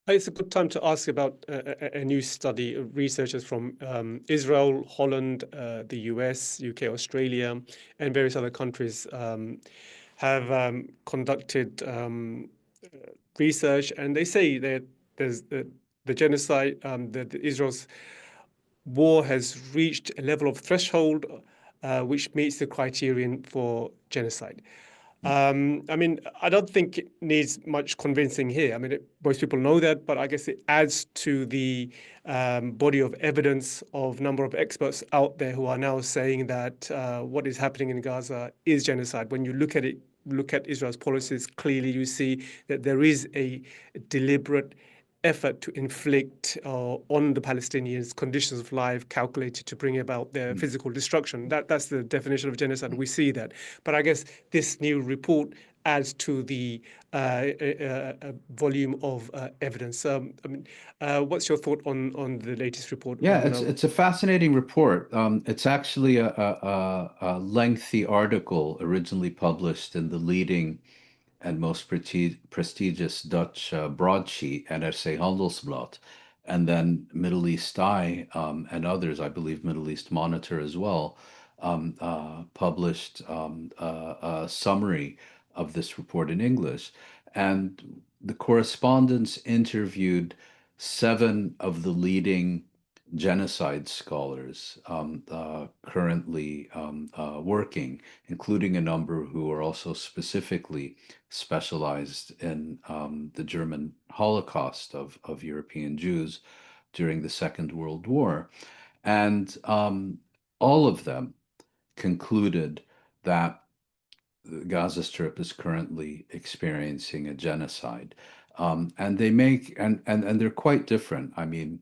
It's a good time to ask about a new study. Researchers from Israel, Holland, the US, UK, Australia, and various other countries have conducted research, and they say that there's the genocide, the Israel's war has reached a level of threshold which meets the criterion for genocide. I mean, I don't think it needs much convincing here. I mean, most people know that, but I guess it adds to the body of evidence of number of experts out there who are now saying that what is happening in Gaza is genocide. When you look at it, look at Israel's policies, clearly you see that there is a deliberate effort to inflict on the Palestinians conditions of life calculated to bring about their physical destruction. That's the definition of genocide. We see that. But I guess this new report adds to the volume of evidence. I mean, what's your thought on the latest report Yeah, on it's a fascinating report. It's actually a lengthy article originally published in the leading and most prestigious Dutch broadsheet, NRC Handelsblad, and then Middle East Eye and others, I believe Middle East Monitor as well, published a summary of this report in English. And the correspondents interviewed seven of the leading genocide scholars currently working, including a number who are also specifically specialized in the German Holocaust of European Jews during the Second World War. And all of them concluded that the Gaza Strip is currently experiencing a genocide. And they make, and they're quite different. I mean,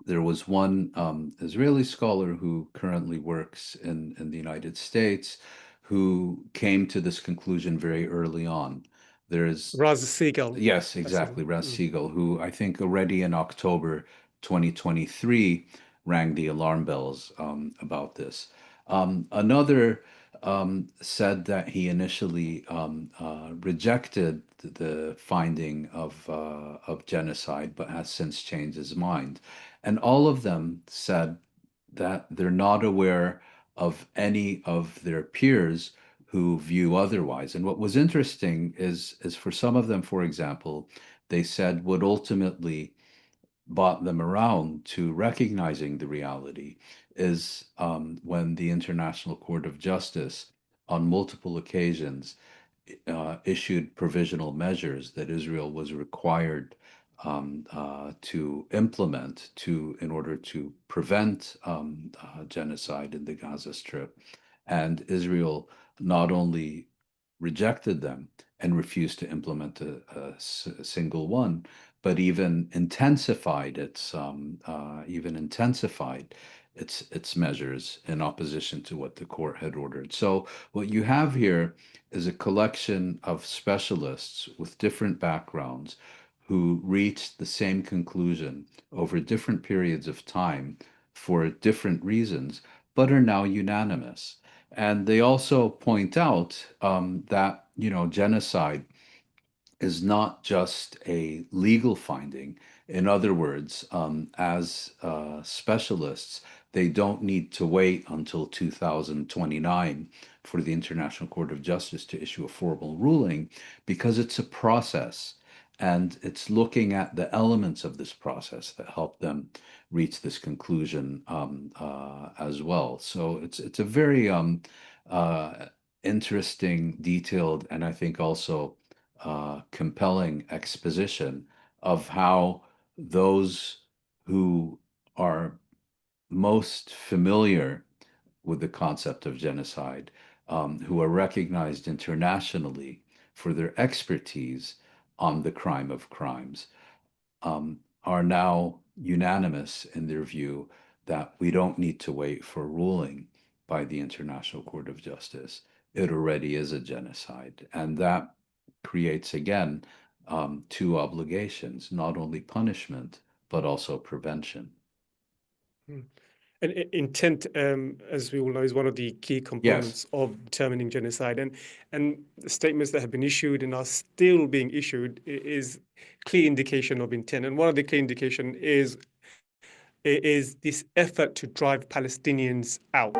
there was one Israeli scholar who currently works in the United States who came to this conclusion very early on. There's, Raz Siegel? yes, That's exactly, Ras Siegel, who I think already in October 2023 rang the alarm bells about this. Another said that he initially rejected the finding of genocide, but has since changed his mind. And all of them said that they're not aware of any of their peers who view otherwise. And what was interesting is for some of them, for example, they said what ultimately brought them around to recognizing the reality is when the International Court of Justice, on multiple occasions, issued provisional measures that Israel was required to implement in order to prevent genocide in the Gaza Strip. And Israel not only rejected them and refused to implement a single one, but even intensified its measures in opposition to what the court had ordered. So what you have here is a collection of specialists with different backgrounds who reached the same conclusion over different periods of time for different reasons, but are now unanimous. And they also point out that, genocide is not just a legal finding. In other words, as specialists, they don't need to wait until 2029 for the International Court of Justice to issue a formal ruling because it's a process. And it's looking at the elements of this process that help them reach this conclusion as well. So it's a very interesting, detailed, and I think also compelling exposition of how those who are most familiar with the concept of genocide, who are recognized internationally for their expertise on the crime of crimes, are now unanimous in their view that we don't need to wait for a ruling by the International Court of Justice. It already is a genocide. And that creates, again, two obligations, not only punishment, but also prevention. Mm. And intent, as we all know, is one of the key components of determining genocide. And the statements that have been issued and are still being issued is clear indication of intent. And one of the clear indication is this effort to drive Palestinians out.